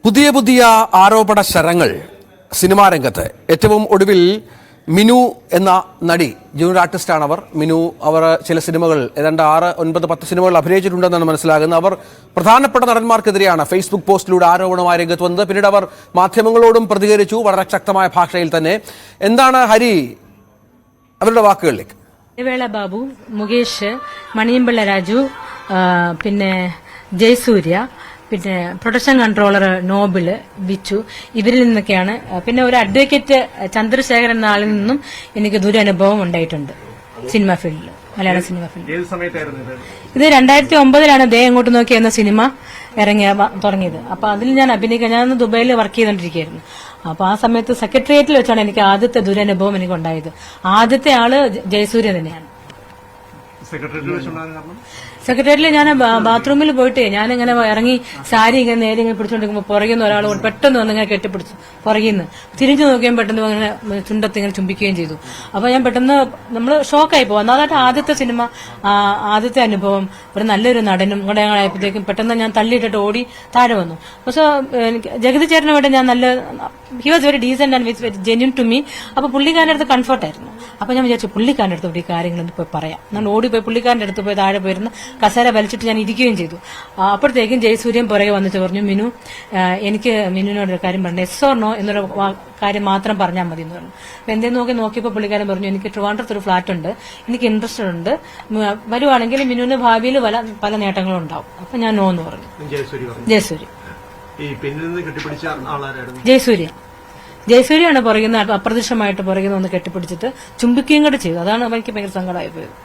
പുതിയ പുതിയ ആരോപണ ശരങ്ങൾ സിനിമാ രംഗത്ത്. ഏറ്റവും ഒടുവിൽ മിനു എന്ന നടി, ജൂനിയർ ആർട്ടിസ്റ്റാണ് അവർ. മിനു അവർ ചില സിനിമകൾ, ഏതാണ്ട് 6, 9, 10 സിനിമകൾ അഭിനയിച്ചിട്ടുണ്ടെന്നാണ് മനസ്സിലാകുന്നത്. അവർ പ്രധാനപ്പെട്ട നടന്മാർക്കെതിരെയാണ് ഫേസ്ബുക്ക് പോസ്റ്റിലൂടെ ആരോപണമായി രംഗത്ത് വന്നത്. പിന്നീട് അവർ മാധ്യമങ്ങളോടും പ്രതികരിച്ചു, വളരെ ശക്തമായ ഭാഷയിൽ തന്നെ. എന്താണ് ഹരി അവരുടെ വാക്കുകളിലേക്ക്? വേള ബാബു, മുകേഷ്, മണിയമ്പിള്ള രാജു, പിന്നെ ജയസൂര്യ, പിന്നെ പ്രൊഡക്ഷൻ കൺട്രോളർ നോബിള്, ബിച്ചു, ഇവരിൽ നിന്നൊക്കെയാണ്. പിന്നെ ഒരു അഡ്വക്കേറ്റ് ചന്ദ്രശേഖരൻ എന്ന ആളിൽ നിന്നും എനിക്ക് ദുരനുഭവം ഉണ്ടായിട്ടുണ്ട് സിനിമ ഫീൽഡിൽ, മലയാള സിനിമ ഫീൽഡിൽ. ഇത് 2009 ദേ എങ്ങോട്ട് നോക്കി എന്ന സിനിമ തുടങ്ങിയത്. അപ്പൊ അതിൽ ഞാൻ അഭിനയിക്കാൻ, ഞാൻ ദുബായിൽ വർക്ക് ചെയ്തോണ്ടിരിക്കുകയായിരുന്നു. അപ്പൊ ആ സമയത്ത് സെക്രട്ടേറിയറ്റിൽ വെച്ചാണ് എനിക്ക് ആദ്യത്തെ ദുരനുഭവം എനിക്ക് ഉണ്ടായത്. ആദ്യത്തെ ആള് ജയസൂര്യ തന്നെയാണ്. സെക്രട്ടേറിയറ്റിൽ ഞാൻ ബാത്റൂമിൽ പോയിട്ട് ഞാനിങ്ങനെ ഇറങ്ങി സാരി ഇങ്ങനെ നേരെ ഇങ്ങനെ പിടിച്ചോണ്ടിരിക്കുമ്പോൾ പുറകിൽ നിന്ന് ഒരാൾ പെട്ടെന്ന് വന്ന് ഇങ്ങനെ കെട്ടിപ്പിടിച്ചു. പുറകിൽ നിന്ന് തിരിഞ്ഞു നോക്കുകയും പെട്ടെന്ന് അങ്ങനെ ചുണ്ടത്ത് ഇങ്ങനെ ചുംബിക്കുകയും ചെയ്തു. അപ്പൊ ഞാൻ പെട്ടെന്ന് നമ്മൾ ഷോക്കായി പോകും. അതായത് ആദ്യത്തെ സിനിമ, ആദ്യത്തെ അനുഭവം, ഒരു നല്ലൊരു നടനും കൂടെ ആയപ്പോഴത്തേക്കും പെട്ടെന്ന് ഞാൻ തള്ളിയിട്ടിട്ട് ഓടി താഴെ വന്നു. പക്ഷെ ജഗതി ചേട്ടനുമായിട്ട് ഞാൻ നല്ല, he was very decent and very genuine to me. അപ്പൊ പുള്ളിക്കാരൻ്റെ അടുത്ത് കംഫർട്ടായിരുന്നു. അപ്പൊ ഞാൻ വിചാരിച്ചു പുള്ളിക്കാരൻ്റെ അടുത്ത് ഈ കാര്യങ്ങളൊന്നും പോയി പറയാം. ഞാൻ ഓടിപ്പോയി പുള്ളിക്കാരൻ്റെ അടുത്ത് പോയി താഴെ പോയിരുന്ന കസേര വലിച്ചിട്ട് ഞാൻ ഇരിക്കുകയും ചെയ്തു. അപ്പോഴത്തേക്കും ജയസൂര്യൻ പുറകെ വന്നിട്ട് പറഞ്ഞു, മിനു, എനിക്ക് മിനുവിനോടൊരു കാര്യം പറഞ്ഞു, എസ് ഓർ നോ എന്നൊരു കാര്യം മാത്രം പറഞ്ഞാൽ മതി എന്ന് പറഞ്ഞു. അപ്പൊ എന്തേലും നോക്കിയപ്പോൾ പുള്ളിക്കാരൻ പറഞ്ഞു, എനിക്ക് ട്രിവാൻഡ്രത്ത് ഒരു ഫ്ലാറ്റ് ഉണ്ട്, എനിക്ക് ഇൻട്രസ്റ്റഡ് ഉണ്ട്, വരുവാണെങ്കിൽ മിനുവിന് ഭാവിയിൽ പല നേട്ടങ്ങളും ഉണ്ടാവും. അപ്പൊ ഞാൻ നോ എന്ന് പറഞ്ഞു. ജയസൂര്യാണ് പുറകുന്ന, അപ്രത്യക്ഷമായിട്ട് പുറകുന്ന ഒന്ന് കെട്ടിപ്പിടിച്ചിട്ട് ചുംബിക്കുകയും കൂടെ ചെയ്തു. അതാണ് എനിക്ക് ഭയങ്കര സങ്കടമായി പോയത്.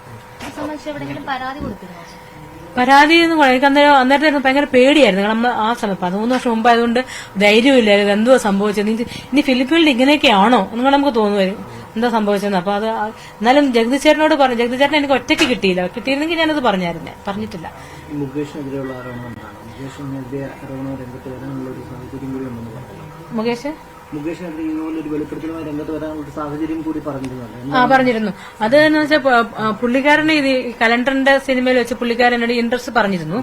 പരാതി എനിക്ക് അന്നേരത്തെ ഭയങ്കര പേടിയായിരുന്നു. കാരണം ആ സമയം 13 വർഷം മുമ്പ് ആയതുകൊണ്ട് ധൈര്യമില്ലായിരുന്നു. എന്തോ സംഭവിച്ചത്, ഇനി ഫിലിപ്പീനിൽ ഇങ്ങനെയൊക്കെയാണോ നിങ്ങൾ നമുക്ക് തോന്നുമായിരുന്നു എന്താ സംഭവിച്ചതെന്ന്. അപ്പൊ അത് എന്നാലും ജഗതി ചേട്ടനോട് പറഞ്ഞു. ജഗതി ചേട്ടൻ എനിക്ക് ഒറ്റയ്ക്ക് കിട്ടിയില്ല. കിട്ടിയിരുന്നെങ്കിൽ ഞാനത് പറഞ്ഞായിരുന്നു. പറഞ്ഞിട്ടില്ല. മുകേഷ് പറഞ്ഞിരുന്നു. അത് എന്ന് വെച്ചാൽ പുള്ളിക്കാരനെ ഈ കലണ്ടറിന്റെ സിനിമയിൽ വെച്ച് പുള്ളിക്കാരനോട് ഇൻട്രസ്റ്റ് പറഞ്ഞിരുന്നു.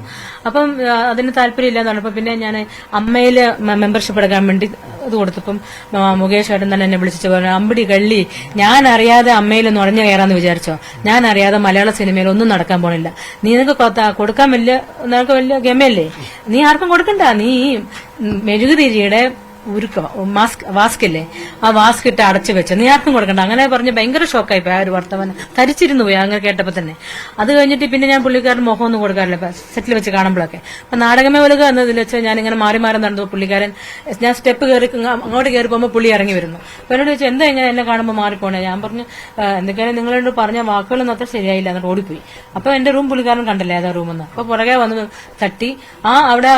അപ്പം അതിന് താല്പര്യമില്ലാന്നാണ്. അപ്പൊ പിന്നെ ഞാൻ അമ്മയില് മെമ്പർഷിപ്പ് എടുക്കാൻ വേണ്ടി ഇത് കൊടുത്തപ്പം മുകേഷ് ഏട്ടൻ തന്നെ എന്നെ വിളിച്ചു പറഞ്ഞു, അമ്പടി കള്ളി, ഞാൻ അറിയാതെ അമ്മയിൽ നുഴഞ്ഞു കയറാന്ന് വിചാരിച്ചോ? ഞാൻ അറിയാതെ മലയാള സിനിമയിൽ ഒന്നും നടക്കാൻ പോണില്ല. നിനക്ക് കൊടുക്കാൻ നിനക്ക് വലിയ ഗമയല്ലേ, നീ ആർക്കും കൊടുക്കണ്ട. നീ മെഴുകുതിരിയുടെ വാസ്കില്ലേ, ആ വാസ്ക് ഇട്ട് അടച്ചു വെച്ച് നീ ആർക്കും കൊടുക്കണ്ട. അങ്ങനെ പറഞ്ഞ് ഭയങ്കര ഷോക്കായി പോയി. ആ ഒരു വർത്തമാനം തരിച്ചിരുന്നു പോയി അങ്ങനെ കേട്ടപ്പോ തന്നെ. അത് കഴിഞ്ഞിട്ട് പിന്നെ ഞാൻ പുള്ളിക്കാരൻ മുഖം ഒന്നും കൊടുക്കാറില്ല സെറ്റിൽ വെച്ച് കാണുമ്പോഴൊക്കെ. അപ്പൊ നാടകമേ ഒലുക എന്നതിൽ വെച്ച് ഞാൻ ഇങ്ങനെ മാറി മാറി നടന്നു. പുള്ളിക്കാരൻ ഞാൻ സ്റ്റെപ്പ് കയറി അങ്ങോട്ട് കയറി പോകുമ്പോൾ പുള്ളി ഇറങ്ങി വരുന്നു. അപ്പൊ എന്നോട് ചോദിച്ചു, എന്താ ഇങ്ങനെ എന്നെ കാണുമ്പോൾ മാറിപ്പോണേ? ഞാൻ പറഞ്ഞു, എന്തൊക്കെയാണ് നിങ്ങളോട് പറഞ്ഞ വാക്കുകളൊന്നും അത്ര ശരിയായില്ല. എന്നിട്ട് ഓടിപ്പോയി. അപ്പൊ എന്റെ റൂം പുള്ളിക്കാരൻ കണ്ടല്ലേ, ഏതാ റൂമെന്ന്. അപ്പൊ പുറകെ വന്ന് തട്ടി അവിടെ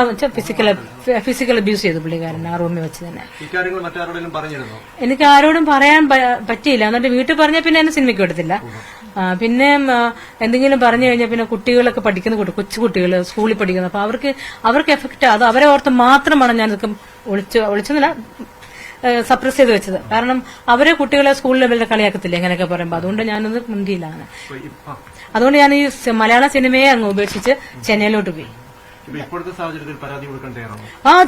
ഫിസിക്കൽ അബ്യൂസ് ചെയ്തു പുള്ളിക്കാരൻ ആ റൂമിൽ വെച്ച് തന്നെ. എനിക്ക് ആരോടും പറയാൻ പറ്റിയില്ല. എന്നിട്ട് വീട്ടിൽ പറഞ്ഞ പിന്നെ എന്നെ സിനിമയ്ക്ക് എടുത്തില്ല. പിന്നെ എന്തെങ്കിലും പറഞ്ഞു കഴിഞ്ഞാൽ പിന്നെ കുട്ടികളൊക്കെ പഠിക്കുന്ന കൊച്ചു കുട്ടികൾ സ്കൂളിൽ പഠിക്കുന്നത്, അപ്പൊ അവർക്ക് എഫക്ട്, അത് അവരെ ഓർത്ത് മാത്രമാണ് ഞാൻ ഇതൊക്കെ ഒളിച്ചെന്നില്ല സപ്രസ് ചെയ്ത് വെച്ചത്. കാരണം അവരെ കുട്ടികളെ സ്കൂൾ ലെവലിൽ കളിയാക്കത്തില്ല എങ്ങനെയൊക്കെ പറയുമ്പോൾ. അതുകൊണ്ട് ഞാനത് മുൻകിയിലാണ്. അതുകൊണ്ട് ഞാൻ ഈ മലയാള സിനിമയെ അങ്ങ് ഉപേക്ഷിച്ച് ചെന്നൈയിലോട്ട് പോയി.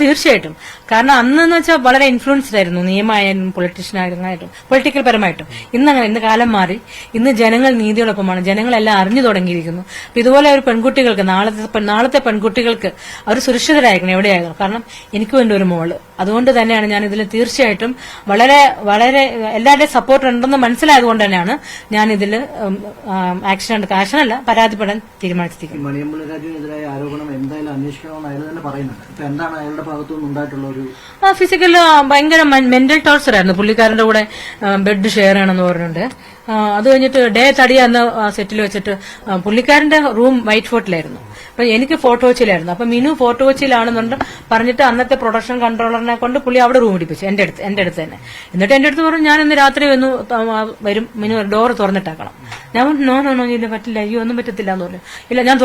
തീർച്ചയായിട്ടും. കാരണം അന്നെന്ന് വെച്ചാൽ വളരെ ഇൻഫ്ലുവൻസ്ഡ് ആയിരുന്നു, നിയമമായാലും പൊളിറ്റീഷ്യനായിട്ടും പൊളിറ്റിക്കൽ പരമായിട്ടും. ഇന്ന് കാലം മാറി. ഇന്ന് ജനങ്ങൾ നീതിയോടൊപ്പമാണ്. ജനങ്ങളെല്ലാം അറിഞ്ഞു തുടങ്ങിയിരിക്കുന്നു. ഇതുപോലെ ഒരു പെൺകുട്ടികൾക്ക്, നാളത്തെ പെൺകുട്ടികൾക്ക് അവർ സുരക്ഷിതരായിരിക്കണം എവിടെയായിരുന്നു. കാരണം എനിക്ക് വേണ്ടി ഒരു മോള്. അതുകൊണ്ട് തന്നെയാണ് ഞാൻ ഇതിൽ തീർച്ചയായിട്ടും വളരെ വളരെ എല്ലാവരുടെയും സപ്പോർട്ട് ഉണ്ടെന്ന് മനസ്സിലായതുകൊണ്ട് തന്നെയാണ് ഞാൻ ഇതിൽ ആക്ഷനല്ല പരാതിപ്പെടാൻ തീരുമാനിച്ചിരിക്കുന്നത്. ഫിസിക്കൽ ഭയങ്കര മെന്റൽ ടോർച്ചർ ആയിരുന്നു. പുള്ളിക്കാരന്റെ കൂടെ ബെഡ് ഷെയർ ചെയ്യണമെന്ന് പറഞ്ഞിട്ടുണ്ട്. അത് കഴിഞ്ഞിട്ട് ഡേ തടിയാന്ന് സെറ്റിൽ വെച്ചിട്ട് പുള്ളിക്കാരന്റെ റൂം വൈറ്റ് ഫോർട്ടിലായിരുന്നു. അപ്പൊ എനിക്ക് ഫോട്ടോ കൊച്ചിയിലായിരുന്നു. അപ്പൊ മിനു ഫോട്ടോ കൊച്ചിയിലാണെന്നുണ്ട് പറഞ്ഞിട്ട് അന്നത്തെ പ്രൊഡക്ഷൻ കൺട്രോളറിനെ കൊണ്ട് പുള്ളി അവിടെ റൂം ഇടിപ്പിച്ചു എന്റെ അടുത്ത് തന്നെ. എന്നിട്ട് എന്റെ അടുത്ത് പറഞ്ഞു, ഞാൻ ഇന്ന് രാത്രി വരും, മിനു ഡോർ തുറന്നിട്ടാക്കണം. ഞാൻ നോ ഇല്ല പറ്റില്ല, അയ്യോ ഒന്നും പറ്റത്തില്ല എന്ന് പറഞ്ഞു. ഇല്ല ഞാൻ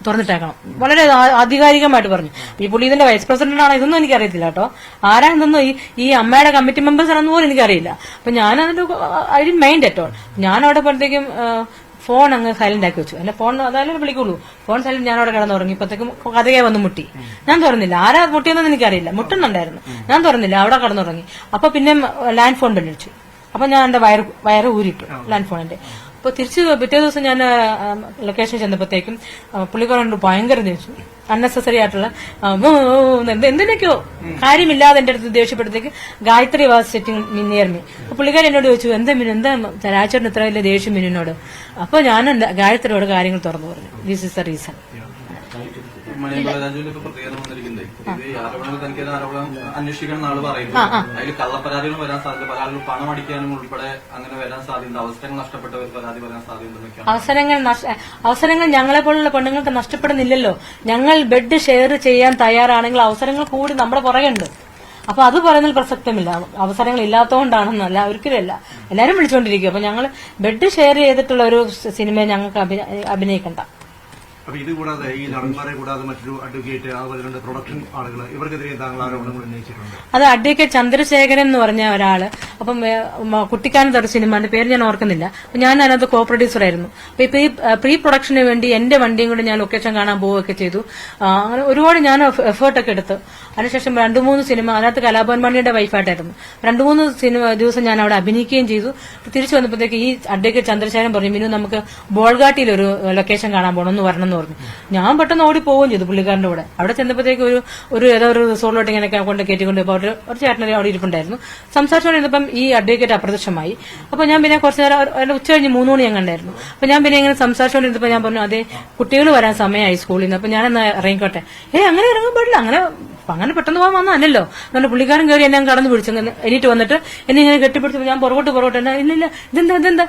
തുറന്നിട്ടാക്കണം. വളരെ ആധികാരികമായിട്ട് പറഞ്ഞു. ഈ പുള്ളി ഇതിന്റെ വൈസ് പ്രസിഡന്റ് ആണോ ഇതൊന്നും എനിക്കറിയത്തില്ല കേട്ടോ. ആരാണെന്നൊന്നും ഈ അമ്മയുടെ കമ്മിറ്റി മെമ്പേഴ്സ് ആണെന്ന് പോലും എനിക്കറിയില്ല. അപ്പൊ ഞാൻ അതിന്റെ I didn't mind at all. ഞാൻ അവിടെ പോലത്തേക്കും ഫോൺ അങ്ങ് സൈലന്റ് ആക്കി വെച്ചു. എന്റെ ഫോൺ അതായാലും വിളിക്കുള്ളൂ. ഫോൺ സൈലന്റ് ഞാൻ അവിടെ കിടന്നുറങ്ങി. ഇപ്പത്തേക്കും കഥകെ വന്ന് മുട്ടി. ഞാൻ തുറന്നില്ല. ആരാ മുട്ടിയെന്ന് എനിക്കറിയില്ല. മുട്ടുന്നുണ്ടായിരുന്നു. ഞാൻ തുറന്നില്ല. അവിടെ കിടന്നുറങ്ങി. അപ്പൊ പിന്നെ ലാൻഡ് ഫോൺ വിളിച്ചു. അപ്പൊ ഞാൻ എന്റെ വയറ് ഊരിട്ടു ലാൻഡ് ഫോണിന്റെ. അപ്പൊ തിരിച്ച് പിറ്റേ ദിവസം ഞാൻ ലൊക്കേഷൻ ചെന്നപ്പോഴത്തേക്കും പുള്ളിക്കാരനോട് ഭയങ്കര ദേഷ്യം, അൺനെസസറി ആയിട്ടുള്ള എന്തിനൊക്കെയോ കാര്യമില്ലാതെ എന്റെ അടുത്ത് ദേഷ്യപ്പെടുത്തേക്ക് Gayathri was sitting near me. അപ്പൊ പുള്ളിക്കാരൻ എന്നോട് ചോദിച്ചു, എന്താ മിനു, എന്താ രാജേട്ടൻ ഇത്ര വലിയ ദേഷ്യം മിനുവിനോട്? അപ്പൊ ഞാൻ ഗായത്രിയോട് കാര്യങ്ങൾ തുറന്നു പറഞ്ഞു. This is the reason. അന്വേഷിക്കണം എന്നാണ് പറയുന്നത്. അതിൽ കള്ളപ്പരാതികൾ വരാൻ സാധ്യത, പല ആളുകൾ പണം അടിക്കാനും ഉൾപ്പെടെ അങ്ങനെ വരാൻ സാധ്യത, അവസരങ്ങൾ നഷ്ടപ്പെട്ട പരാതി വരാൻ സാധ്യത. അവസരങ്ങൾ ഞങ്ങളെ പോലുള്ള പെണ്ണുങ്ങൾക്ക് നഷ്ടപ്പെടുന്നില്ലല്ലോ. ഞങ്ങൾ ബെഡ് ഷെയർ ചെയ്യാൻ തയ്യാറാണെങ്കിൽ അവസരങ്ങൾ കൂടി നമ്മുടെ പുറകെയുണ്ട്. അപ്പൊ അത് പറയുന്നതിൽ പ്രസക്തമില്ല. അവസരങ്ങൾ ഇല്ലാത്തതുകൊണ്ടാണെന്നല്ല, ഒരിക്കലുമല്ല. എല്ലാരും വിളിച്ചുകൊണ്ടിരിക്കും. അപ്പൊ ഞങ്ങൾ ബെഡ് ഷെയർ ചെയ്തിട്ടുള്ള ഒരു സിനിമയെ ഞങ്ങൾക്ക് അഭിനയിക്കണ്ട. അപ്പൊ ഇത് കൂടാതെ ഈ നടന്മാരെ കൂടാതെ മറ്റൊരു അഡ്വക്കേറ്റ്, അതുപോലെ പ്രൊഡക്ഷൻ ആളുകൾ, ഇവർക്കെതിരെ താങ്കൾ ആരോപണങ്ങൾ ഉന്നയിച്ചിട്ടുണ്ട്? അത് അഡ്വക്കേറ്റ് ചന്ദ്രശേഖരൻ എന്ന് പറഞ്ഞ ഒരാള്. അപ്പം കുട്ടിക്കാനത്ത് ഒരു സിനിമ, പേര് ഞാൻ ഓർക്കുന്നില്ല. അപ്പൊ ഞാൻ അതിനകത്ത് കോ പ്രൊഡ്യൂസർ ആയിരുന്നു. അപ്പൊ ഇപ്പൊ ഈ പ്രീ പ്രൊഡക്ഷന് വേണ്ടി എന്റെ വണ്ടിയും കൂടെ ഞാൻ ലൊക്കേഷൻ കാണാൻ പോവുകയൊക്കെ ചെയ്തു. അങ്ങനെ ഒരുപാട് ഞാൻ എഫേർട്ടൊക്കെ എടുത്തു. അതിനുശേഷം 2-3 സിനിമ, അതിനകത്ത് കലാഭവൻ മണിയുടെ വൈഫായിട്ടായിരുന്നു. 2-3 ദിവസം ഞാൻ അവിടെ അഭിനയിക്കുകയും ചെയ്തു. തിരിച്ചു വന്നപ്പോഴത്തേക്ക് ഈ അഡ്വക്കേറ്റ് ചന്ദ്രശേഖരൻ പറഞ്ഞു, മിനു നമുക്ക് ബോൾഗാട്ടിയിൽ ഒരു ലൊക്കേഷൻ കാണാൻ പോകണം എന്ന് വരണം എന്ന് പറഞ്ഞു. ഞാൻ പെട്ടെന്ന് ഓടി പോവുകയും ചെയ്തു പുള്ളിക്കാരന്റെ കൂടെ. അവിടെ ചെന്നപ്പോഴത്തേക്ക് ഏതോ ഒരു റിസോർട്ടിലോട്ട് ഇങ്ങനെ കൊണ്ട് കയറ്റിക്കൊണ്ട് ഇപ്പോൾ ഒരു ചേട്ടനെ അവിടെ ഇരിപ്പുണ്ടായിരുന്നു. സംസാരിച്ചുകൊണ്ടിരുന്നപ്പം ഈ അഡ്വക്കേറ്റ് അപ്രത്യക്ഷമായി. അപ്പൊ ഞാൻ പിന്നെ കുറച്ചു നേരം ഉച്ച കഴിഞ്ഞ് 3 മണി ഞാൻ കണ്ടായിരുന്നു. അപ്പൊ ഞാൻ പിന്നെ ഇങ്ങനെ സംസാരിച്ചുകൊണ്ടിരുന്നപ്പോ ഞാൻ പറഞ്ഞു, അതെ കുട്ടികൾ വരാൻ സമയമായി സ്കൂളിൽ നിന്ന്, അപ്പൊ ഞാനെന്നാ ഇറങ്ങിക്കോട്ടെ. അങ്ങനെ ഇറങ്ങാൻ പാടില്ല, അങ്ങനെ പെട്ടെന്ന് പോകാൻ വന്നല്ലോ. അങ്ങനെ പുള്ളിക്കാരൻ കയറി എന്നെ കടന്നു പിടിച്ചു. എണീറ്റ് വന്നിട്ട് എന്നെ ഇങ്ങനെ കെട്ടിപ്പിടിച്ചു. ഞാൻ പുറകോട്ട് ഇല്ല ഇതെന്താ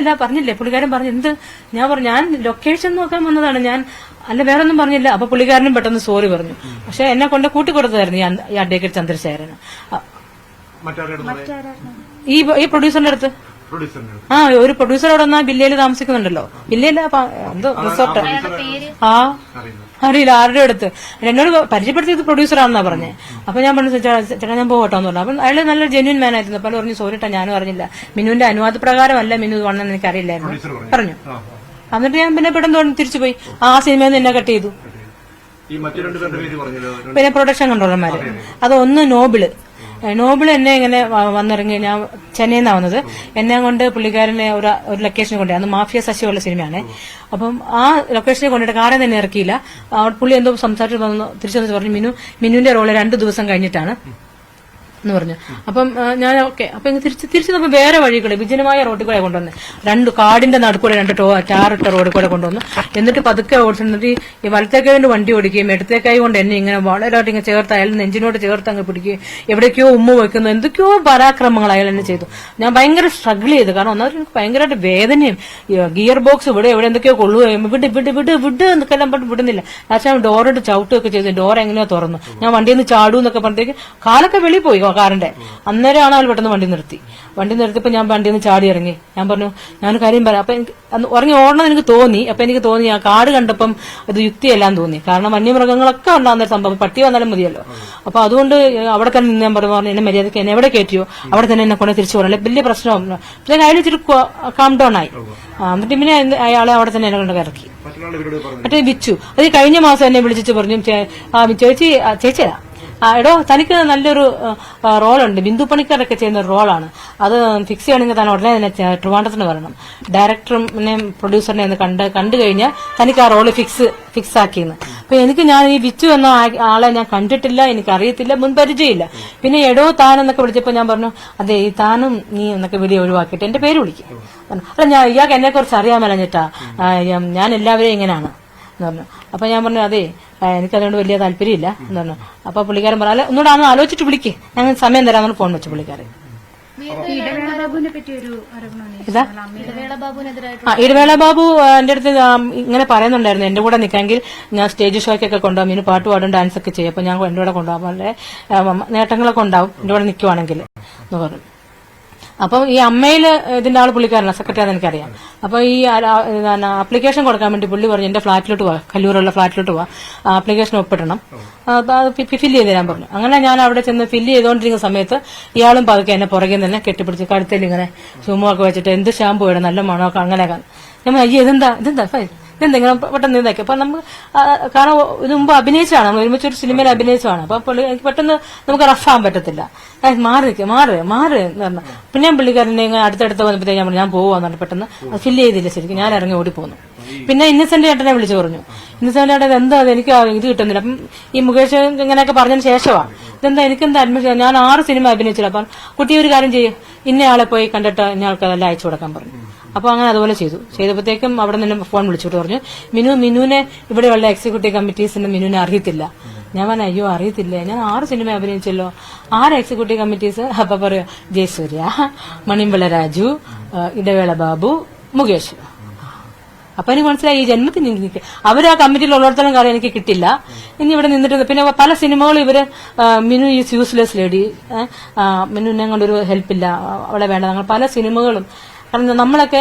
അല്ല പറഞ്ഞില്ലേ പുള്ളിക്കാരൻ പറഞ്ഞു. എന്ത്? ഞാൻ പറഞ്ഞു, ഞാൻ ലൊക്കേഷൻ നോക്കാൻ വന്നതാണ്, ഞാൻ അല്ല വേറെ ഒന്നും പറഞ്ഞില്ല. അപ്പൊ പുള്ളിക്കാരനും പെട്ടെന്ന് സോറി പറഞ്ഞു. പക്ഷെ എന്നെ കൊണ്ട് കൂട്ടിക്കൊടുത്തതായിരുന്നു ഈ അഡ്വക്കേറ്റ് ചന്ദ്രശേഖരന്. ഈ പ്രൊഡ്യൂസറിന്റെ അടുത്ത് ഒരു പ്രൊഡ്യൂസർ അവിടെ വന്നാൽ വില്ലയിൽ താമസിക്കുന്നുണ്ടല്ലോ. വില്ലയില എന്തോ റിസോർട്ട്, അറിയില്ല ആരുടെ അടുത്ത്. എന്നോട് പരിചയപ്പെടുത്തിയത് പ്രൊഡ്യൂസറാണെന്നാ പറഞ്ഞേ. അപ്പൊ ഞാൻ പറഞ്ഞു, ചേട്ടാ ഞാൻ പോകട്ടോന്ന് പറഞ്ഞു. അപ്പൊ അയാൾ നല്ല ജെന്യൂൻ മാൻ ആയിരുന്നു. അപ്പൊ പറഞ്ഞു, സോറിട്ടാ ഞാനും അറിഞ്ഞില്ല, മിനുവിന്റെ അനുവാദപ്രകാരമല്ല മിനു വന്നെന്ന് എനിക്ക് അറിയില്ലായിരുന്നു പറഞ്ഞു. എന്നിട്ട് ഞാൻ പിന്നെ പെട്ടെന്ന് തിരിച്ചു പോയി. ആ സിനിമയിൽ നിന്ന് എന്നെ കട്ട് ചെയ്തു. പിന്നെ പ്രൊഡക്ഷൻ കൺട്രോളർമാര്, അത് ഒന്ന് നോബിള് എന്നെ ഇങ്ങനെ വന്നിറങ്ങി. ഞാൻ ചെന്നൈയിൽ നിന്നാണ് വന്നത്. എന്നെ കൊണ്ട് പുള്ളിക്കാരനെ ഒരു ലൊക്കേഷനിൽ കൊണ്ടുപോയി. അന്ന് മാഫിയ ശശിയുള്ള സിനിമയാണ്. അപ്പം ആ ലൊക്കേഷനിൽ കൊണ്ടിട്ട് കാറെ തന്നെ ഇറക്കിയില്ല. പുള്ളി എന്തോ സംസാരിച്ചു തിരിച്ചു പറഞ്ഞു, മിനുവിന്റെ റോള് 2 ദിവസം കഴിഞ്ഞിട്ടാണ് എന്ന് പറഞ്ഞു. അപ്പം ഞാൻ ഓക്കെ. അപ്പൊ തിരിച്ചു നമ്മൾ വേറെ വഴി കൂടെ വിജനമായ റോഡിൽ കൂടെ കൊണ്ടുവന്ന് 2 കാടിന്റെ നടുക്കൂടെ 2 ടാറിട്ട റോഡിൽ കൂടെ കൊണ്ടുവന്നു. എന്നിട്ട് പതുക്കെ ഓടിച്ചിട്ട് ഈ വലത്തേക്കൈ കൊണ്ട് വണ്ടി ഓടിക്കുകയും ഇടത്തേക്കൈ കൊണ്ട് എന്നെ ഇങ്ങനെ വളരെ ഇങ്ങനെ ചേർത്ത് അയാൾ നെഞ്ചിനോട് ചേർത്ത് അങ്ങ് പിടിക്കുകയും എവിടേക്കോ ഉമ്മ വെക്കുന്നു, എന്തൊക്കെയോ പരാക്രമങ്ങൾ അയാൾ എന്നെ ചെയ്തു. ഞാൻ ഭയങ്കര സ്ട്രഗിൾ ചെയ്തു. കാരണം ഒന്നാമത് എനിക്ക് ഭയങ്കരമായിട്ട് വേദനയും, ഗിയർ ബോക്സ് എവിടെ എന്തൊക്കെയോ കൊള്ളുകയും വിട് എന്നൊക്കെ എല്ലാം വിടുന്നില്ല. ലാസ്റ്റ് ഡോറിട്ട് ചവിട്ടുകയൊക്കെ ചെയ്തു. ഡോർ എങ്ങനെയോ തുറന്നു. ഞാൻ വണ്ടിയിൽ നിന്ന് ചാടൂ എന്നൊക്കെ പറഞ്ഞേക്ക് കാലൊക്കെ വെളിയിൽ പോയി കാറിന്റെ. അന്നേരമാണ് ആൾ പെട്ടെന്ന് വണ്ടി നിർത്തിയപ്പോ ഞാൻ വണ്ടിയിൽ നിന്ന് ചാടി ഇറങ്ങി. ഞാൻ പറഞ്ഞു, ഞാനൊരു കാര്യം പറയാം. അപ്പൊ ഇറങ്ങി ഓടണം എനിക്ക് തോന്നി. അപ്പൊ എനിക്ക് തോന്നി ആ കാട് കണ്ടപ്പം അത് യുക്തിയെല്ലാം തോന്നി. കാരണം വന്യമൃഗങ്ങളൊക്കെ ഉണ്ടാകുന്ന സംഭവം, പട്ടി വന്നാലും മതിയല്ലോ. അപ്പൊ അതുകൊണ്ട് അവിടെ തന്നെ ഞാൻ പറഞ്ഞു, എന്നെ മര്യാദക്ക് എന്നെ എവിടെ കയറ്റിയോ അവിടെ തന്നെ എന്നെ കൊണ്ട് തിരിച്ചു പോകണം, വലിയ പ്രശ്നമാകും. പക്ഷെ അയാൾ ഇച്ചിരി കാം ഡൗൺ ആയി. എന്നിട്ട് പിന്നെ അയാളെ അവിടെ തന്നെ എന്നെ കൊണ്ട് ഇറക്കി. മറ്റേ വിച്ചു അത് കഴിഞ്ഞ മാസം എന്നെ വിളിച്ചിട്ട് പറഞ്ഞു, ചേച്ചിയാ എടോ തനിക്ക് നല്ലൊരു റോളുണ്ട്, ബിന്ദു പണിക്കറൊക്കെ ചെയ്യുന്ന ഒരു റോളാണ്, അത് ഫിക്സ് ചെയ്യണമെങ്കിൽ താൻ ഉടനെ തന്നെ ട്രിവാൻഡ്രത്തിന് വരണം, ഡയറക്ടറിനെയും പ്രൊഡ്യൂസറിനെ ഒന്ന് കണ്ടു കഴിഞ്ഞാൽ തനിക്ക് ആ റോള് ഫിക്സ് ആക്കിയെന്ന്. അപ്പൊ ഞാൻ ഈ വിച്ചു എന്ന ആളെ ഞാൻ കണ്ടിട്ടില്ല, എനിക്കറിയത്തില്ല, മുൻപരിചയമില്ല. പിന്നെ എടോ താൻ എന്നൊക്കെ വിളിച്ചപ്പോ ഞാൻ പറഞ്ഞു, അതെ ഈ താനും നീ എന്നൊക്കെ വിളി ഒഴിവാക്കിയിട്ട് എന്റെ പേര് വിളിക്കും. അല്ല ഇയാൾക്ക് എന്നെ കുറിച്ച് അറിയാമല്ലഞ്ഞിട്ടാ, ഞാൻ എല്ലാവരെയും ഇങ്ങനെയാണ് എന്ന് പറഞ്ഞു. അപ്പൊ ഞാൻ പറഞ്ഞു, അതെ എനിക്കതുകൊണ്ട് വലിയ താല്പര്യമില്ല എന്ന് പറഞ്ഞു. അപ്പൊ പുള്ളിക്കാരൻ പറഞ്ഞു, ഒന്നുകൂടെ അന്ന് ആലോചിച്ചിട്ട് വിളിക്കേ, ഞങ്ങൾ സമയം തരാമെന്ന് ഫോൺ വെച്ചു പുള്ളിക്കാരൻ. ഇടവേള ബാബു എന്റെ അടുത്ത് ഇങ്ങനെ പറയുന്നുണ്ടായിരുന്നു, എന്റെ കൂടെ നിൽക്കാമെങ്കിൽ ഞാൻ സ്റ്റേജ് ഷോയ്ക്കൊക്കെ കൊണ്ടുപോകും, ഇനി പാട്ട് പാടും ഡാൻസ് ഒക്കെ ചെയ്യും, അപ്പൊ ഞാൻ എന്റെ കൂടെ കൊണ്ടുപോകാൻ വളരെ നേട്ടങ്ങളൊക്കെ ഉണ്ടാവും എന്റെ കൂടെ നിൽക്കുവാണെങ്കിൽ എന്ന് പറഞ്ഞു. അപ്പം ഈ അമ്മയില് ഇതിന്റെ ആള് പുള്ളിക്കാരനാണ്, സെക്രട്ടറി എനിക്കറിയാം. അപ്പൊ ഈ ആപ്ലിക്കേഷൻ കൊടുക്കാൻ വേണ്ടി പുള്ളി പറഞ്ഞു എന്റെ ഫ്ളാറ്റിലോട്ട് പോവാ, കല്ലൂരുള്ള ഫ്ളാറ്റിലോട്ട് പോവാ, ആപ്ലിക്കേഷൻ ഒപ്പിടണം, ഫില്ല് ചെയ്ത് തരാൻ പറഞ്ഞു. അങ്ങനെ ഞാൻ അവിടെ ചെന്ന് ഫില്ല് ചെയ്തുകൊണ്ടിരിക്കുന്ന സമയത്ത് ഇയാളും പതുക്കെ എന്നെ പുറകെ തന്നെ കെട്ടിപ്പിടിച്ച് കഴുത്തിൽ ഇങ്ങനെ ചുമൊക്കെ വെച്ചിട്ട് എന്ത് ഷാമ്പു ഇടും, നല്ല മണമൊക്കെ അങ്ങനെയൊക്കെ. ഞാൻ അയ്യോ ഇതെന്താ ഇതെന്തെങ്കിലും പെട്ടെന്ന് ഇതാക്കി. അപ്പൊ നമുക്ക് കാരണം ഇത് മുമ്പ് അഭിനയിച്ചാണ്, നമ്മൾ ഒരുമിച്ച് ഒരു സിനിമയിൽ അഭിനയിച്ചതാണ്. അപ്പൊ പുള്ളി എനിക്ക് പെട്ടെന്ന് നമുക്ക് റഫാൻ പറ്റത്തില്ല. മാറി എന്ന് പറഞ്ഞു. പിന്നെ പുള്ളിക്കാരനെ അടുത്തടുത്ത് വന്നപ്പോഴത്തേക്ക് ഞാൻ പോവാന്ന് പറഞ്ഞു. പെട്ടെന്ന് അത് ഫില്ല് ചെയ്തില്ല ശരിക്കും, ഞാൻ ഇറങ്ങി ഓടിപ്പോന്നു. പിന്നെ ഇന്നസെന്റ് ചേട്ടനെ വിളിച്ചു പറഞ്ഞു. ഇന്നസെന്റ് ചേട്ടൻ എന്താ എനിക്ക് ഇത് കിട്ടുന്നില്ല. അപ്പം ഈ മുകേഷ് ഇങ്ങനെയൊക്കെ പറഞ്ഞതിന് ശേഷമാണ് ഇതെന്താ എനിക്കെന്താ അഡ്മിഷൻ, ഞാൻ 6 സിനിമ അഭിനയിച്ചില്ല. അപ്പം കുട്ടി ഒരു കാര്യം ചെയ്യും, ഇന്നയാളെ പോയി കണ്ടിട്ട് ഇന്നയാൾക്ക് അതെല്ലാം അയച്ചു കൊടുക്കാൻ പറഞ്ഞു. അപ്പൊ അങ്ങനെ അതുപോലെ ചെയ്തപ്പോഴത്തേക്കും അവിടെ നിന്ന് ഫോൺ വിളിച്ചിട്ട് പറഞ്ഞു മിനുവിനെ ഇവിടെയുള്ള എക്സിക്യൂട്ടീവ് കമ്മിറ്റീസിന് മിനുവിനെ അറിയത്തില്ല. ഞാൻ പറഞ്ഞു അയ്യോ അറിയത്തില്ല, ഞാൻ 6 സിനിമ അഭിനയിച്ചല്ലോ. 6 executive committees. അപ്പൊ പറയാ ജയസൂര്യ, മണിമ്പള രാജു, ഇടവേള ബാബു, മുകേഷ്. അപ്പൊ എനിക്ക് മനസ്സിലായി ഈ ജന്മത്തിന് എനിക്ക് അവർ ആ കമ്മിറ്റിയിൽ ഉള്ളിടത്തോളം കാര്യം എനിക്ക് കിട്ടില്ല. ഇനി ഇവിടെ നിന്നിട്ട് പിന്നെ പല സിനിമകളും ഇവര് മിനു ഈസ് യൂസ്ലെസ് ലേഡി, മിനുവിനെ കൊണ്ടൊരു ഹെൽപ്പില്ല, അവളെ വേണ്ട, ഞങ്ങൾ പല സിനിമകളും. കാരണം നമ്മളൊക്കെ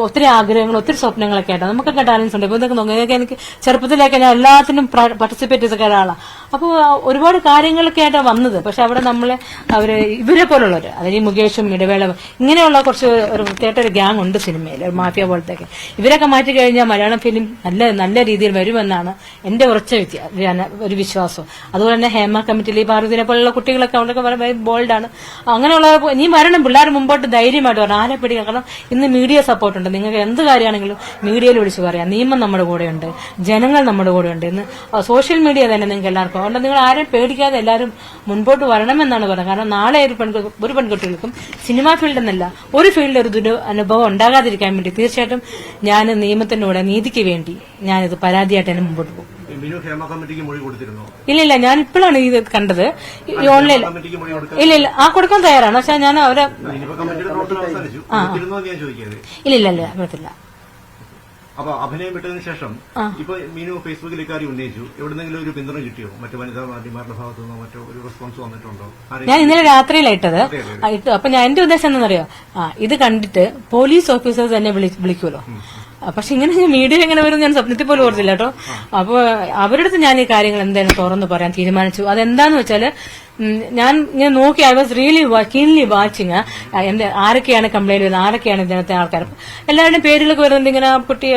ഒത്തിരി ആഗ്രഹങ്ങൾ ഒത്തിരി സ്വപ്നങ്ങളൊക്കെ ആയിട്ടാണ്, നമുക്കൊക്കെ ടാലൻസ് ഉണ്ട്. ഇപ്പൊ ഇതൊക്കെ നോക്കിയൊക്കെ എനിക്ക് ചെറുപ്പത്തിലൊക്കെ ഞാൻ എല്ലാത്തിനും പാർട്ടിസിപ്പേറ്റ് ചെയ്ത ഒരാളാണ്. അപ്പോൾ ഒരുപാട് കാര്യങ്ങളൊക്കെ ആയിട്ടാണ് വന്നത്. പക്ഷെ അവിടെ നമ്മളെ ഇവരെ പോലുള്ളവർ, അതായത് ഈ മുകേഷും ഇടവേള ഇങ്ങനെയുള്ള കുറച്ച് ഒരു വൃത്തിയായിട്ട് ഒരു ഗ്യാങ് ഉണ്ട് സിനിമയിൽ, ഒരു മാഫിയ പോലത്തെയൊക്കെ. ഇവരൊക്കെ മാറ്റി കഴിഞ്ഞാൽ മലയാളം ഫിലിം നല്ല രീതിയിൽ വരുമെന്നാണ് എന്റെ ഉറച്ച ഒരു വിശ്വാസം. അതുപോലെ തന്നെ ഹേമ കമ്മിറ്റിയിൽ ഈ ഭാരതിനെ പോലുള്ള കുട്ടികളൊക്കെ അവരൊക്കെ വളരെ ബോൾഡാണ്. അങ്ങനെയുള്ള നീ വരണം, പിള്ളേർ മുമ്പോട്ട് ധൈര്യമായിട്ട് പറഞ്ഞു, ആരെ പേടിക്കണം. കാരണം ഇന്ന് മീഡിയ സപ്പോർട്ട് ഉണ്ട്, നിങ്ങൾക്ക് എന്ത് കാര്യമാണെങ്കിലും മീഡിയയിൽ വിളിച്ച് പറയാം. നിയമം നമ്മുടെ കൂടെയുണ്ട്, ജനങ്ങൾ നമ്മുടെ കൂടെയുണ്ട്. ഇന്ന് സോഷ്യൽ മീഡിയ തന്നെ നിങ്ങൾക്ക് എല്ലാവർക്കും. അതുകൊണ്ട് നിങ്ങൾ ആരെയും പേടിക്കാതെ എല്ലാവരും മുൻപോട്ട് വരണമെന്നാണ് പറയുന്നത്. കാരണം നാളെ ഒരു പെൺകുട്ടികൾക്കും സിനിമാ ഫീൽഡ് എന്നല്ല ഒരു ഫീൽഡിൽ ഒരു അനുഭവം ഉണ്ടാകാതിരിക്കാൻ വേണ്ടി തീർച്ചയായിട്ടും ഞാൻ നിയമത്തിന്റെ കൂടെ നീതിക്ക് വേണ്ടി ഞാനിത് പരാതിയായിട്ട് തന്നെ മുമ്പോട്ട് പോകും. ഇല്ല ഞാൻ ഇപ്പോഴാണ് ഇത് കണ്ടത് ഓൺലൈൻ. ഇല്ല ആ കൊടുക്കാൻ തയ്യാറാണ്. പക്ഷെ ഞാൻ അവരെ ഇല്ല പറ്റില്ല. അപ്പൊ അഭിനയം വിട്ടതിന് ശേഷം ഇപ്പൊ മീനു ഫേസ്ബുക്കിൽ ഇക്കാര്യം ഉന്നയിച്ചു, എവിടെന്നെങ്കിലും ഒരു പിന്തുണ കിട്ടിയോ? മറ്റു വനിതാ മാധ്യമങ്ങളുടെ ഭാഗത്തു നിന്നോ മറ്റോ ഒരു റെസ്പോൺസ് വന്നിട്ടുണ്ടോ? ഞാൻ ഇന്നലെ രാത്രിയിലിട്ടത് ഇട്ടു. അപ്പൊ ഞാൻ എന്റെ ഉദ്ദേശം എന്താണെന്നറിയോ, ഇത് കണ്ടിട്ട് പോലീസ് ഓഫീസേഴ്സ് എന്നെ വിളിക്കുമല്ലോ. പക്ഷെ ഇങ്ങനെ മീഡിയ എങ്ങനെ വരും ഞാൻ സ്വപ്നത്തിൽ പോലും ഓർത്തില്ല കേട്ടോ. അപ്പൊ അവരുടെ അടുത്ത് ഞാൻ ഈ കാര്യങ്ങൾ എന്തായാലും തുറന്നു പറയാൻ തീരുമാനിച്ചു. അതെന്താന്ന് വെച്ചാല് ഞാൻ ഇങ്ങനെ നോക്കി, I was really keenly watching എന്റെ ആരൊക്കെയാണ് കംപ്ലൈന്റ് വരുന്നത്, ആരൊക്കെയാണ് ഇതിനകത്തെ ആൾക്കാർ. എല്ലാവരുടെയും പേരിലൊക്കെ വരുന്നത് ഇങ്ങനെ കുട്ടി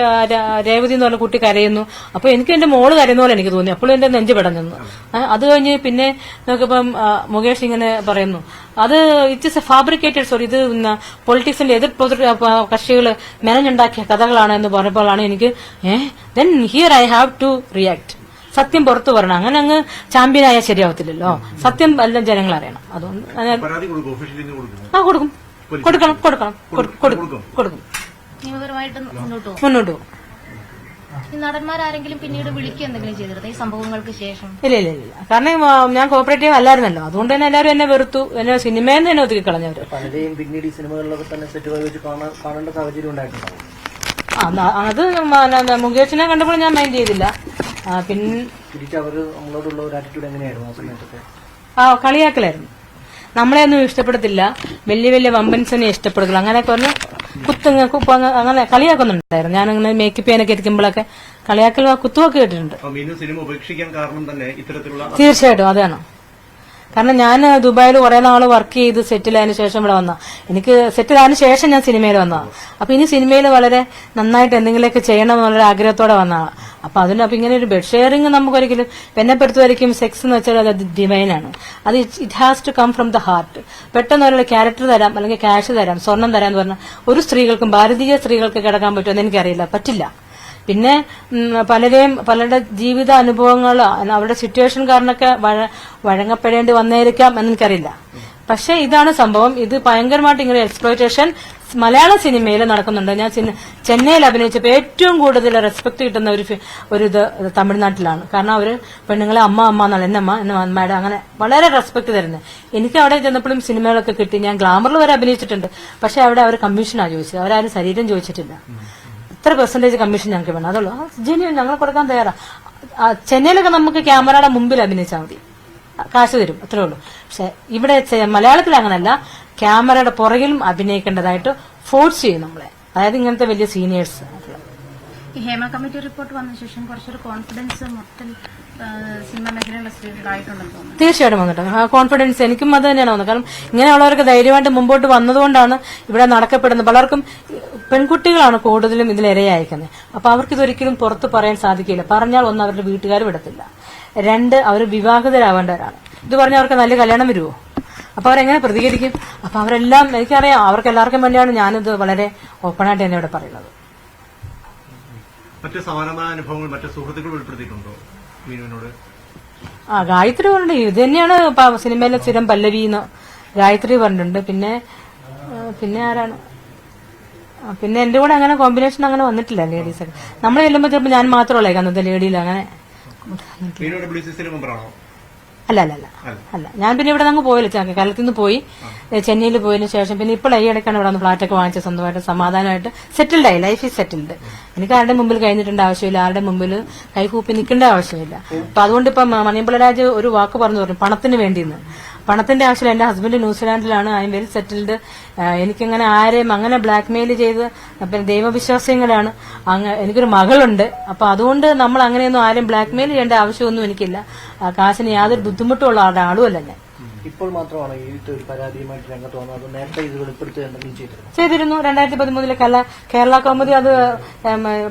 രേവതി എന്ന് പറഞ്ഞ കുട്ടി കരയുന്നു. അപ്പൊ എനിക്ക് എന്റെ മോള് കരയുന്ന പോലെ എനിക്ക് തോന്നി. അപ്പോഴും എന്റെ നെഞ്ച് പെടഞ്ഞു. അത് കഴിഞ്ഞ് പിന്നെ നോക്കിയപ്പം മുകേഷ് ഇങ്ങനെ പറയുന്നു, അത് it is a fabricated story, ഇത് പൊളിറ്റിക്സിന്റെ എതിർ കക്ഷികൾ മെനഞ്ഞുണ്ടാക്കിയ കഥകളാണ് എന്ന് പറഞ്ഞപ്പോഴാണ് എനിക്ക് then here I have to react. സത്യം പുറത്തു വരണം. അങ്ങനെ അങ്ങ് ചാമ്പ്യനായാൽ ശരിയാവത്തില്ലല്ലോ. സത്യം എല്ലാം ജനങ്ങൾ അറിയണം. അതുകൊണ്ട് കൊടുക്കും. നിയമപരമായിട്ട് മുന്നോട്ട് പോകും. ഈ നടന്മാരാരെങ്കിലും പിന്നീട് വിളിക്കുക എന്തെങ്കിലും ചെയ്തിരുന്നു ഈ സംഭവങ്ങൾക്ക് ശേഷം? ഇല്ല. കാരണം ഞാൻ കോപ്പറേറ്റീവ് അല്ലായിരുന്നല്ലോ. അതുകൊണ്ട് തന്നെ എല്ലാവരും എന്നെ വെറുത്തു. എന്നെ സിനിമയിൽ നിന്ന് തന്നെ ഒതുക്കി കളഞ്ഞവര്. പലരെയും പിന്നീട് ഈ സിനിമകളിലൊക്കെ തന്നെ സെറ്റുകൾ വെച്ച് കാണേണ്ട സാഹചര്യം ഉണ്ടായിട്ടുണ്ടാവും. അത് മുകേഷിനെ കണ്ടപ്പോൾ ഞാൻ മൈൻഡ് ചെയ്തില്ല. പിന്നെ തിരിച്ചവര് നമ്മളോടുള്ള ഒരു ആറ്റിറ്റ്യൂഡ് എങ്ങനെയായിരുന്നു ആ സമയത്തൊക്കെ? കളിയാക്കലായിരുന്നു. നമ്മളെ ഒന്നും ഇഷ്ടപ്പെടത്തില്ല, വലിയ വമ്പൻസിനെ ഇഷ്ടപ്പെടുത്തില്ല, അങ്ങനെയൊക്കെ പറഞ്ഞ് കുത്തുങ്ങ അങ്ങനെ കളിയാക്കുന്നുണ്ടായിരുന്നു. ഞാനങ്ങനെ മേക്കപ്പ് ചെയ്യാനൊക്കെ ഇരിക്കുമ്പോഴൊക്കെ കളിയാക്കൽ കുത്തുമൊക്കെ കേട്ടിട്ടുണ്ട്. തീർച്ചയായിട്ടും അതാണ്. കാരണം ഞാൻ ദുബായിൽ കുറെ നാള് വർക്ക് ചെയ്ത് സെറ്റിലായതിനു ശേഷം ഇവിടെ വന്ന, എനിക്ക് സെറ്റിലായതിനു ശേഷം ഞാൻ സിനിമയിൽ വന്നതാണ്. അപ്പൊ ഇനി സിനിമയിൽ വളരെ നന്നായിട്ട് എന്തെങ്കിലുമൊക്കെ ചെയ്യണം എന്നുള്ള ആഗ്രഹത്തോടെ വന്നതാണ്. അപ്പൊ അപ്പൊ ഇങ്ങനെ ഒരു ബെഡ് ഷെയറിംഗ് നമുക്കൊരിക്കലും പെന്നെപ്പെടുത്തുമായിരിക്കും. സെക്സ് എന്ന് വെച്ചാൽ അത് ഡിവൈനാണ്. അത് it has to come from the heart. പെട്ടെന്ന് അവരുടെ ക്യാരക്ടർ തരാം, അല്ലെങ്കിൽ ക്യാഷ് തരാം, സ്വർണം തരാം എന്ന് പറഞ്ഞാൽ ഒരു സ്ത്രീകൾക്കും ഭാരതീയ സ്ത്രീകൾക്ക് കിടക്കാൻ പറ്റുമെന്ന് എനിക്കറിയില്ല, പറ്റില്ല. പിന്നെ പലരുടെ ജീവിത അനുഭവങ്ങൾ അവരുടെ സിറ്റുവേഷൻ കാരണമൊക്കെ വഴങ്ങപ്പെടേണ്ടി വന്നേരിക്കാം എന്നെനിക്കറിയില്ല. പക്ഷെ ഇതാണ് സംഭവം. ഇത് ഭയങ്കരമായിട്ട് ഇങ്ങനെ എക്സ്പ്ലോയിറ്റേഷൻ മലയാള സിനിമയിൽ നടക്കുന്നുണ്ട്. ഞാൻ ചെന്നൈയിൽ അഭിനയിച്ചപ്പോൾ ഏറ്റവും കൂടുതൽ റെസ്പെക്ട് കിട്ടുന്ന ഒരു തമിഴ്നാട്ടിലാണ്. കാരണം അവര് പെണ്ണുങ്ങളെ അമ്മ എന്നാണ്, എന്നെ അമ്മയുടെ അങ്ങനെ വളരെ റെസ്പെക്ട് തരുന്നത്. എനിക്ക് അവിടെ ചെന്നപ്പോഴും സിനിമകളൊക്കെ കിട്ടി. ഞാൻ ഗ്ലാമറിൽ വരെ അഭിനയിച്ചിട്ടുണ്ട്. പക്ഷെ അവിടെ അവർ കമ്മീഷനാണ് ചോദിച്ചത്, അവരാരും ശരീരം ചോദിച്ചിട്ടില്ല. ഇത്ര പെർസെന്റേജ് കമ്മീഷൻ ഞങ്ങൾക്ക് വേണം, അതുള്ളൂ. ജെന്യൂൻ ഞങ്ങൾ കൊടുക്കാൻ തയ്യാറാ. ചെന്നൈയിലൊക്കെ നമുക്ക് ക്യാമറയുടെ മുമ്പിൽ അഭിനയിച്ചാൽ മതി. കാശ് തരും, അത്രേ ഉള്ളൂ. പക്ഷെ ഇവിടെ മലയാളത്തിൽ അങ്ങനല്ല, ക്യാമറയുടെ പുറകിലും അഭിനയിക്കേണ്ടതായിട്ട് ഫോഴ്സ് ചെയ്യും നമ്മളെ, അതായത് ഇങ്ങനത്തെ വലിയ സീനിയേഴ്സ്. ഈ ഹേമ കമ്മിറ്റി റിപ്പോർട്ട് വന്ന ശേഷം കുറച്ചൊരു കോൺഫിഡൻസ് മൊത്തം സിനിമാ മേഖലയിലുള്ള സ്ത്രീകൾക്കായിട്ടുണ്ടെന്ന് തോന്നുന്നു. തീർച്ചയായിട്ടും വന്നിട്ടുണ്ട് ആ കോൺഫിഡൻസ്. എനിക്കും അത് തന്നെയാണ് വന്നത്. കാരണം ഇങ്ങനെയുള്ളവർക്ക് ധൈര്യമായിട്ട് മുമ്പോട്ട് വന്നതുകൊണ്ടാണ് ഇവിടെ നടക്കപ്പെടുന്നത്. പലർക്കും പെൺകുട്ടികളാണ് കൂടുതലും ഇതിലിരയായിരിക്കുന്നത്. അപ്പൊ അവർക്ക് ഇതൊരിക്കലും പുറത്ത് പറയാൻ സാധിക്കില്ല. പറഞ്ഞാൽ ഒന്ന് അവരുടെ വീട്ടുകാർ വിടത്തില്ല, രണ്ട് അവർ വിവാഹിതരാവേണ്ടവരാണ്. ഇത് പറഞ്ഞാൽ അവർക്ക് നല്ല കല്യാണം വരുമോ? അപ്പൊ അവരെങ്ങനെ പ്രതികരിക്കും? അപ്പൊ അവരെല്ലാം, എനിക്കറിയാം, അവർക്ക് എല്ലാവർക്കും വേണ്ടിയാണ് ഞാനിത് വളരെ ഓപ്പണായിട്ട് തന്നെ ഇവിടെ പറയുന്നത്. മറ്റ് സമാനമായ അനുഭവങ്ങൾ മറ്റു സുഹൃത്തുക്കൾ ഉൾപ്പെടുത്തിയിട്ടുണ്ടോ മീനുവിനോട്? ഗായത്രി പറഞ്ഞിട്ടുണ്ട്. ഇത് തന്നെയാണ് സിനിമയിലെ സ്ഥിരം പല്ലവിന്ന് ഗായത്രി പറഞ്ഞിട്ടുണ്ട്. പിന്നെ ആരാണ്? പിന്നെ എന്റെ കൂടെ അങ്ങനെ കോമ്പിനേഷൻ അങ്ങനെ വന്നിട്ടില്ല ലേഡീസ്. നമ്മൾ ചെല്ലുമ്പോൾ ചിലപ്പോൾ ഞാൻ മാത്രമല്ലേ അന്നത്തെ ലേഡിയിൽ അങ്ങനെ. അല്ല ഞാൻ പിന്നെ ഇവിടെ നിന്ന് പോയില്ല, കേരളത്തിൽ നിന്ന് പോയി ചെന്നൈയിൽ പോയതിനു ശേഷം പിന്നെ ഇപ്പോൾ ഈ ഇടയ്ക്കാണ് ഇവിടെ നിന്ന് ഫ്ലാറ്റൊക്കെ വാങ്ങിച്ച് സ്വന്തമായിട്ട് സമാധാനമായിട്ട് സെറ്റിൽഡായി. Life is settled. എനിക്ക് ആരുടെ മുമ്പിൽ കഴിഞ്ഞിട്ടുണ്ട് ആവശ്യമില്ല, ആരുടെ മുമ്പിൽ കൈകൂപ്പി നിൽക്കേണ്ട ആവശ്യമില്ല. അപ്പൊ അതുകൊണ്ട് ഇപ്പം മണിയമ്പളരാജ് ഒരു വാക്ക് പറഞ്ഞു പണത്തിന് വേണ്ടിയെന്ന്. പണത്തിന്റെ ആവശ്യമില്ല. എന്റെ ഹസ്ബൻഡ് ന്യൂസിലാൻഡിലാണ്, ഐ എം വെരി സെറ്റിൽഡ്. എനിക്കങ്ങനെ ആരെയും അങ്ങനെ ബ്ലാക്ക് മെയിൽ ചെയ്ത് പിന്നെ ദൈവവിശ്വാസികളാണ്. എനിക്കൊരു മകളുണ്ട്. അപ്പൊ അതുകൊണ്ട് നമ്മൾ അങ്ങനെയൊന്നും ആരെയും ബ്ലാക്ക് മെയിൽ ചെയ്യേണ്ട ആവശ്യമൊന്നും എനിക്കില്ല. കാശിന് യാതൊരു ബുദ്ധിമുട്ടുള്ള ആളുമല്ല ഞാൻ. ഇപ്പോൾ മാത്രമാണ് ഈ ഒരു പരാതിയുമായിട്ട് രംഗത്ത് വന്നത്. നേരത്തെ ഇത് വെളിപ്പെടുത്തുക എന്തെങ്കിലും ചെയ്തിരുന്നു. 2013 കേരള കൗമുദി അത്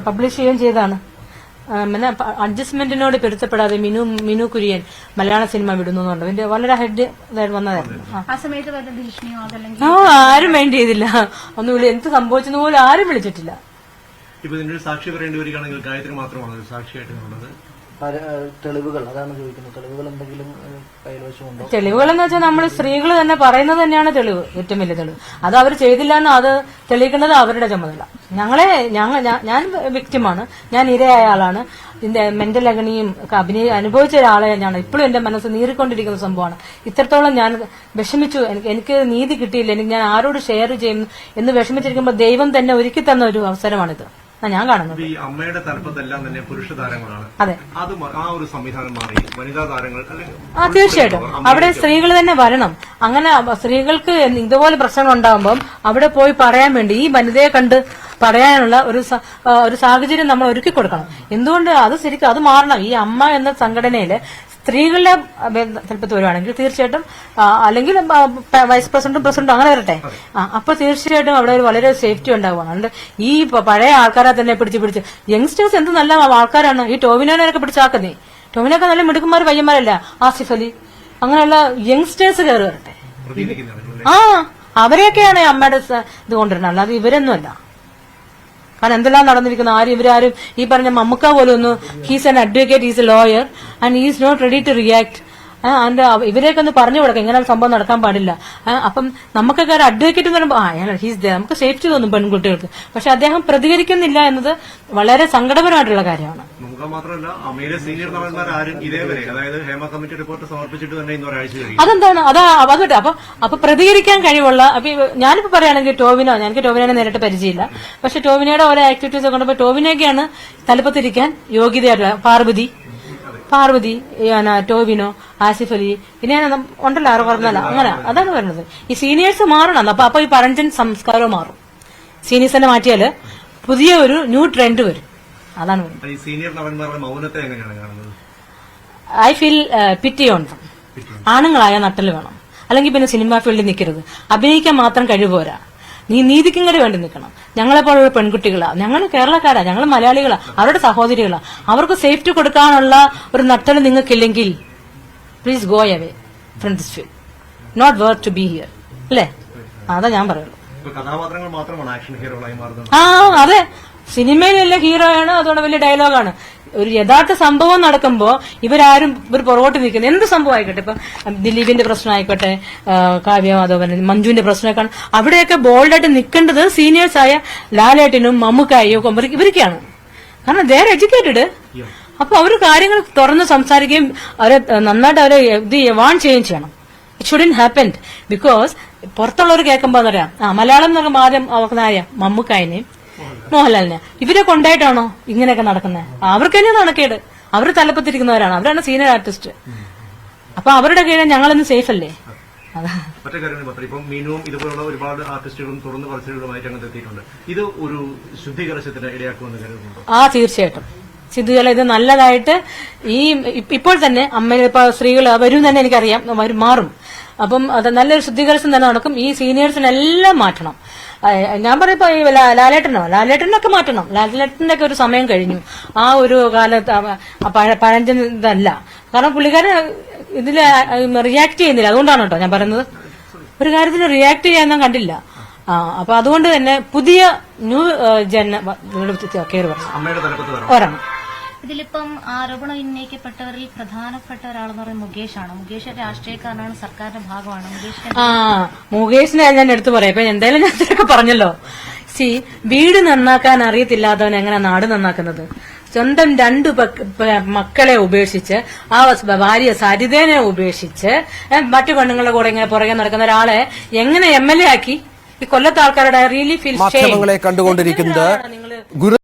പബ്ലിഷ് ചെയ്യുകയും ചെയ്താണ്. പിന്നെ അഡ്ജസ്റ്റ്മെന്റിനോട് പൊരുത്തപ്പെടാതെ മിനു കുര്യൻ മലയാള സിനിമ വിടുന്നു എന്നുണ്ട്. അതിന്റെ വളരെ ഹെഡ് വന്നതായിരുന്നു. ആരും മൈൻഡ് ചെയ്തില്ല, ഒന്നുമില്ല. എന്ത് സംഭവിച്ചെന്ന് പോലും ആരും വിളിച്ചിട്ടില്ല. ഇപ്പൊ ഇതിന്റെ സാക്ഷി പറയേണ്ടി വരികയാണെങ്കിൽ ഗായത്രി മാത്രമാണ് സാക്ഷിയായിട്ടുള്ളത്. തെളിവുകൾ, അതാണ് ചോദിക്കുന്നത്. തെളിവുകൾ എന്തെങ്കിലും കൈവശമുണ്ടോ? തെളിവുകൾ എന്ന് വെച്ചാൽ നമ്മൾ സ്ത്രീകൾ തന്നെ പറയുന്നത് തന്നെയാണ് തെളിവ്, ഏറ്റവും വലിയ തെളിവ്. അത് അവർ ചെയ്തില്ല എന്ന് അത് തെളിയിക്കേണ്ടത് അവരുടെ ചുമതല. ഞാൻ വിക്ടിമാണ്, ഞാൻ ഇരയായ ആളാണ്. ഇതിന്റെ മെന്റൽ അഗണിയും അനുഭവിച്ച ഒരാളെ ഞാൻ ഇപ്പോഴും എന്റെ മനസ്സ് നീറിക്കൊണ്ടിരിക്കുന്ന സംഭവമാണ്. ഇത്രത്തോളം ഞാൻ വിഷമിച്ചു, എനിക്ക് നീതി കിട്ടിയില്ല, എനിക്ക് ഞാൻ ആരോട് ഷെയർ ചെയ്യും എന്ന് വിഷമിച്ചിരിക്കുമ്പോൾ ദൈവം തന്നെ ഒരുക്കി തന്ന ഒരു അവസരമാണിത് ഞാൻ കാണുന്നത്. ഈ അമ്മയുടെ തലപ്പത്തെല്ലാം തന്നെ പുരുഷ താരങ്ങളാണ്. അതെ, അത് ആ ഒരു സംവിധാനം മാറി വനിതാ താരങ്ങൾ. തീർച്ചയായിട്ടും അവിടെ സ്ത്രീകൾ തന്നെ വരണം. അങ്ങനെ സ്ത്രീകൾക്ക് ഇതുപോലെ പ്രശ്നങ്ങൾ ഉണ്ടാകുമ്പോൾ അവിടെ പോയി പറയാൻ വേണ്ടി ഈ വനിതയെ കണ്ട് പറയാനുള്ള ഒരു സാഹചര്യം നമ്മൾ ഒരുക്കി കൊടുക്കണം. എന്തുകൊണ്ട് അത് ശരിക്കും അത് മാറണം. ഈ അമ്മ എന്ന സംഘടനയില് സ്ത്രീകളുടെ ചിലപ്പോൾ വരുവാണെങ്കിൽ തീർച്ചയായിട്ടും, അല്ലെങ്കിൽ വൈസ് പ്രസിഡന്റും അങ്ങനെ വരട്ടെ. അപ്പൊ തീർച്ചയായിട്ടും അവിടെ ഒരു വളരെ സേഫ്റ്റി ഉണ്ടാവുകയാണ്. അതുകൊണ്ട് ഈ പഴയ ആൾക്കാരെ തന്നെ പിടിച്ച് യങ്സ്റ്റേഴ്സ് എന്ത് നല്ല ആൾക്കാരാണ്. ഈ ടോവിനോനൊക്കെ പിടിച്ചാക്കുന്നേ. ടോവിനൊക്കെ നല്ല മിടുക്കന്മാർ പയ്യന്മാരല്ല. ആസിഫ് അലി അങ്ങനെയുള്ള യങ്സ്റ്റേഴ്സ് കയറി വരട്ടെ. അവരെയൊക്കെയാണ് അമ്മയുടെ ഇത് കൊണ്ടുവരുന്നത്, അല്ലാതെ ഇവരൊന്നുമല്ല. കാരണം എന്തെല്ലാം നടന്നിരിക്കുന്നു. ഇവരാരും ഈ പറഞ്ഞ മമ്മൂക്ക പോലും ഒന്ന്, he's an advocate, he's a lawyer and he's not ready to react. ഇവരെയൊക്കെ ഒന്ന് പറഞ്ഞു കൊടുക്കാം ഇങ്ങനെ സംഭവം നടക്കാൻ പാടില്ല. അപ്പം നമുക്കൊക്കെ ഒരു അഡ്വക്കേറ്റ് എന്ന് പറയുമ്പോൾ ഹീസ് നമുക്ക് സേഫ്റ്റി തോന്നും പെൺകുട്ടികൾക്ക്. പക്ഷെ അദ്ദേഹം പ്രതികരിക്കുന്നില്ല എന്നത് വളരെ സങ്കടകരമായിട്ടുള്ള കാര്യമാണ്. മാത്രമല്ല അമ്മയിലെ സീനിയർ നടന്മാരും ഇതേവരെ, അതായത് ഹേമ കമ്മിറ്റി റിപ്പോർട്ട് സമർപ്പിച്ചിട്ട് തന്നെ ഇന്ന് ഒരാഴ്ച കഴിയും. അതെന്താണ് അതോട്ടെ. അപ്പൊ പ്രതികരിക്കാൻ കഴിവുള്ള, അപ്പൊ ഞാനിപ്പോ പറയുകയാണെങ്കിൽ എനിക്ക് ടോവിനെ നേരിട്ട് പരിചയമില്ല. പക്ഷെ ടോവിനയുടെ ഓരോ ആക്ടിവിറ്റീസ് കണ്ടപ്പോൾ ടോവിനൊക്കെയാണ് തലപ്പത്തിരിക്കാൻ യോഗ്യതയായിട്ടുള്ള. പാർവതി, ടോവിനോ, ആസിഫ് അലി, പിന്നെ ഉണ്ടല്ലോ ആറ് പറഞ്ഞല്ല. അങ്ങനെ അതാണ് പറയുന്നത്. ഈ സീനിയേഴ്സ് മാറണം. അപ്പൊ ഈ പഴഞ്ചൻ സംസ്കാരവും മാറും. സീനിയേഴ്സിനെ മാറ്റിയാല് പുതിയ ഒരു ന്യൂ ട്രെൻഡ് വരും. അതാണ് സീനിയർ നടന്മാരുടെ മൗനത്തെ എങ്ങനെയാണ് കാണുന്നത്? I feel pity on them. ആണുങ്ങളായ നട്ടല് വേണം, അല്ലെങ്കിൽ പിന്നെ സിനിമാ ഫീൽഡിൽ നിൽക്കരുത്. അഭിനയിക്കാൻ മാത്രം കഴിവുപോരാ, നീതിക്കും കൂടി വേണ്ടി നിൽക്കണം. ഞങ്ങളെപ്പോലുള്ള പെൺകുട്ടികളാ, ഞങ്ങൾ കേരളക്കാരാ, ഞങ്ങൾ മലയാളികളാ, അവരുടെ സഹോദരികളാ. അവർക്ക് സേഫ്റ്റി കൊടുക്കാനുള്ള ഒരു നട്ടല് നിങ്ങൾക്കില്ലെങ്കിൽ please go away from this field, not worth to be here. അല്ലേ? അതാ ഞാൻ പറയുള്ളൂ. കഥാപാത്രങ്ങൾ മാത്രമാണ് ആക്ഷൻ ഹീറോകളായി മാറുന്നത്. അതെ, സിനിമയിലെല്ലാം ഹീറോയാണ്, അതുകൊണ്ട് വലിയ ഡയലോഗാണ്. ഒരു യഥാർത്ഥ സംഭവം നടക്കുമ്പോ ഇവർ പുറകോട്ട് നിൽക്കുന്നത്. എന്ത് സംഭവം ആയിക്കോട്ടെ, ഇപ്പൊ ദിലീപിന്റെ പ്രശ്നം ആയിക്കോട്ടെ, കാവ്യ മാധവൻ, മഞ്ജുവിന്റെ പ്രശ്നമൊക്കെ, അവിടെയൊക്കെ ബോൾഡായിട്ട് നിൽക്കേണ്ടത് സീനിയേഴ്സായ ലാലേട്ടനും മമ്മൂക്കായും ഇവർക്കാണ്. കാരണം ദേ ആർ എഡ്യൂക്കേറ്റഡ്. അപ്പൊ അവർ കാര്യങ്ങൾ തുറന്ന് സംസാരിക്കുകയും അവരെ നന്നായിട്ട് അവരെ ഇത് വാൺ ചെയ്യുകയും ചെയ്യണം. It shouldn't happen. ബിക്കോസ് പുറത്തുള്ളവർ കേൾക്കുമ്പോ പറയാം, മലയാളം എന്നൊക്കെ ആദ്യം അവർക്ക് മമ്മൂക്കായനെയും മോഹൻലാലിനെ ഇവരെ കൊണ്ടായിട്ടാണോ ഇങ്ങനെയൊക്കെ നടക്കുന്നത്? അവർക്ക് തന്നെ നടക്കേട്. അവർ തലപ്പത്തിരിക്കുന്നവരാണ്, അവരാണ് സീനിയർ ആർട്ടിസ്റ്റ്. അപ്പൊ അവരുടെ കീഴിൽ ഞങ്ങളൊന്ന് സേഫ് അല്ലേ? അതാ. മറ്റു കാര്യങ്ങൾ മാത്രം ഇപ്പം മീനുവും ഇതുപോലുള്ള ഒരുപാട് ആർട്ടിസ്റ്റുകളും തുറന്നു പറച്ചിലുകളുമായിട്ട് രംഗത്ത് എത്തിയിട്ടുണ്ട്. ഇത് ഒരു ശുദ്ധീകരണത്തിന് ഇടയാക്കുമെന്ന് കരുതുന്നുണ്ടോ? തീർച്ചയായിട്ടും സിദ്ധുകല ഇത് നല്ലതായിട്ട് ഇപ്പോൾ തന്നെ അമ്മ ഇപ്പൊ സ്ത്രീകൾ വരും തന്നെ എനിക്കറിയാം, മാറും. അപ്പം അത് നല്ലൊരു ശുദ്ധീകരണം തന്നെ നടക്കും. ഈ സീനിയേഴ്സിനെല്ലാം മാറ്റണം. ഞാൻ പറയപ്പോ ഈ ലാലേട്ടനൊക്കെ മാറ്റണം. ലാലേട്ടന്റെ ഒക്കെ ഒരു സമയം കഴിഞ്ഞു. ആ ഒരു കാലത്ത് പഴഞ്ചൻ ഇതല്ല. കാരണം പുള്ളിക്കാരൻ ഇതിൽ റിയാക്ട് ചെയ്യുന്നില്ല. അതുകൊണ്ടാണ് കേട്ടോ ഞാൻ പറയുന്നത്. ഒരു കാര്യത്തിന് റിയാക്ട് ചെയ്യാൻ കണ്ടില്ല. അപ്പൊ അതുകൊണ്ട് തന്നെ പുതിയ ന്യൂ കയറി വരണം. ഇതിലിപ്പം ആരോപണം ഉന്നയിക്കപ്പെട്ടവരിൽ പ്രധാനപ്പെട്ട ഒരാളെന്ന് പറയുന്നത് മുകേഷാണ്. മുകേഷ് രാഷ്ട്രീയക്കാരനാണ്, സർക്കാരിന്റെ ഭാഗമാണ്. മുകേഷിനെ ഞാൻ എടുത്തു പറയാം. ഇപ്പൊ എന്തായാലും ഞാൻ ഇതൊക്കെ പറഞ്ഞല്ലോ. വീട് നന്നാക്കാൻ അറിയത്തില്ലാത്തവൻ എങ്ങനെ നാട് നന്നാക്കുന്നത്? സ്വന്തം 2 മക്കളെ ഉപേക്ഷിച്ച്, ആ ഭാര്യ സരിതേനെ ഉപേക്ഷിച്ച് മറ്റു പെണ്ണുങ്ങളുടെ കൂടെ ഇങ്ങനെ പുറകെ നടക്കുന്ന ഒരാളെ എങ്ങനെ MLA ആക്കി? ഈ കൊല്ലത്തെ ആൾക്കാരുടെ റിയലി ഫീൽ മാധ്യമങ്ങളെ കണ്ടുകൊണ്ടിരിക്കുന്നത്